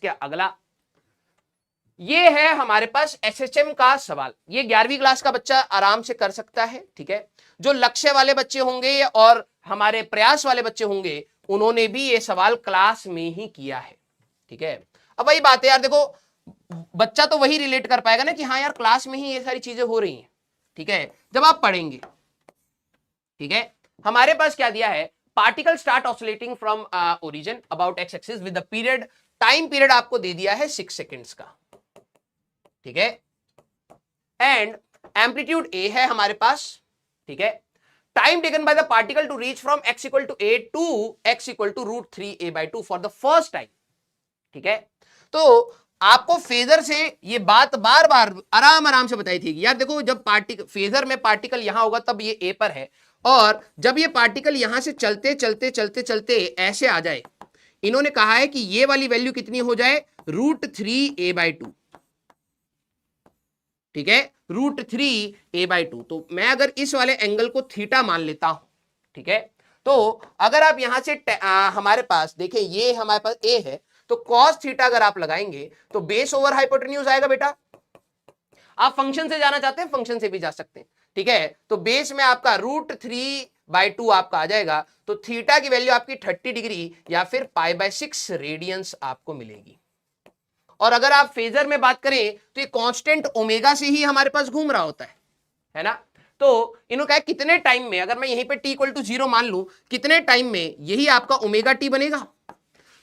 क्या अगला, ये है हमारे पास एसएचएम का सवाल। ये 11वीं क्लास का बच्चा आराम से कर सकता है, ठीक है। जो लक्ष्य वाले बच्चे होंगे और हमारे प्रयास वाले बच्चे होंगे, उन्होंने भी ये सवाल क्लास में ही किया है, ठीक है। अब वही बात है यार, देखो बच्चा तो वही रिलेट कर पाएगा ना कि हाँ यार क्लास में ही ये सारी चीजें हो रही हैं, ठीक है, जब आप पढ़ेंगे, ठीक है। हमारे पास क्या दिया है, particle start oscillating from origin about x axis with the period, time period आपको दे दिया है 6 सेकेंड्स का, ठीक है। एंड एम्पलीट्यूड ए है हमारे पास, ठीक है। Time taken by the particle to reach from x equal to a to x equal to √3a/2 for the first time, ठीक है। तो आपको फेजर से ये बात बार बार आराम से बताई थी यार, देखो जब पार्टिकल फेजर में पार्टिकल यहां होगा तब ये ए पर है, और जब ये पार्टिकल यहां से चलते चलते चलते चलते ऐसे आ जाए, इन्होंने कहा है कि ये वाली वैल्यू कितनी हो जाए, √3a/2, ठीक है, √3a/2। तो मैं अगर इस वाले एंगल को थीटा मान लेता हूं, ठीक है, तो अगर आप यहां से हमारे पास देखें, ये हमारे पास a है, तो cos थीटा अगर आप लगाएंगे तो बेस ओवर हाइपोटेन्यूज आएगा बेटा। आप फंक्शन से जाना चाहते हैं, फंक्शन से भी जा सकते हैं, ठीक है। तो बेस में आपका √3/2 आपका आ जाएगा, तो थीटा की वैल्यू आपकी 30 डिग्री या फिर π/6 रेडियंस आपको मिलेगी। और अगर आप फेजर में बात करें तो ये कांस्टेंट ओमेगा से ही हमारे पास घूम रहा होता है ना। तो इन्होंने कहा कितने टाइम में, अगर मैं यहीं पे t इक्वल टू 0 मान लूं, कितने टाइम में यही आपका ओमेगा टी बनेगा,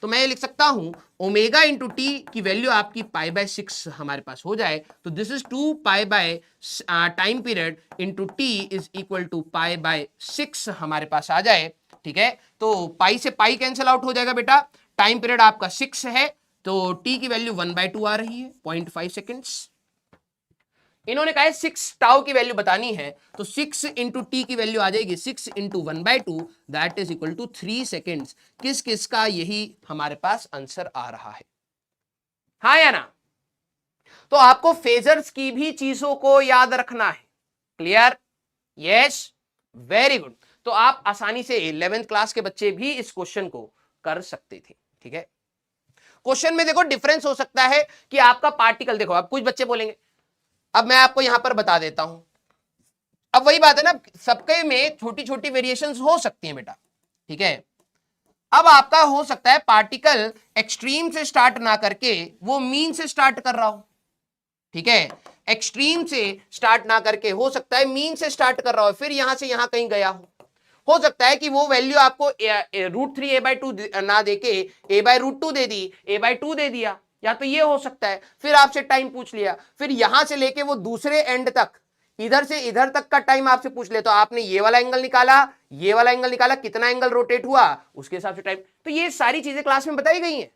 तो मैं ये लिख सकता हूं ओमेगा इंटू टी की वैल्यू आपकी π/6 हमारे पास हो जाए, तो this is 2π time period into T is equal to π/6 हमारे पास आ जाए, ठीक है। तो पाई से पाई कैंसिल आउट हो जाएगा बेटा, टाइम पीरियड आपका 6 है, तो t की वैल्यू 1/2 आ रही है, 0.5 सेकेंड्स। इन्होंने कहा है 6 टाउ की वैल्यू बतानी है, तो 6 इंटू टी की वैल्यू आ जाएगी 6 into 1/2, that is equal to 3 seconds. किस किस का यही हमारे पास आंसर आ रहा है, हाँ या ना। तो आपको फेजर्स की भी चीजों को याद रखना है, क्लियर, यस, वेरी गुड। तो आप आसानी से 11th क्लास के बच्चे भी इस क्वेश्चन को कर सकते थे, ठीक है। क्वेश्चन में देखो डिफरेंस हो सकता है कि आपका पार्टिकल, देखो अब कुछ बच्चे बोलेंगे, अब मैं आपको यहां पर बता देता हूं, अब वही बात है ना, सबके में छोटी छोटी वेरिएशंस हो सकती हैं बेटा, ठीक है। अब आपका हो सकता है पार्टिकल एक्सट्रीम से स्टार्ट ना करके वो मीन से स्टार्ट कर रहा हो, ठीक है। एक्सट्रीम से स्टार्ट ना करके हो सकता है मीन से स्टार्ट कर रहा हो, फिर यहां से यहां कहीं गया हो सकता है कि वो वैल्यू आपको √3a/2 ना देके a/√2 दे दी, a/2 दे दिया, या तो ये हो सकता है। फिर आपसे टाइम पूछ लिया, फिर यहां से लेके वो दूसरे एंड तक, इधर से इधर तक का टाइम आपसे पूछ ले, तो आपने ये वाला एंगल निकाला, ये वाला एंगल निकाला, कितना एंगल रोटेट हुआ, उसके हिसाब से टाइम। तो ये सारी चीजें क्लास में बताई गई हैं,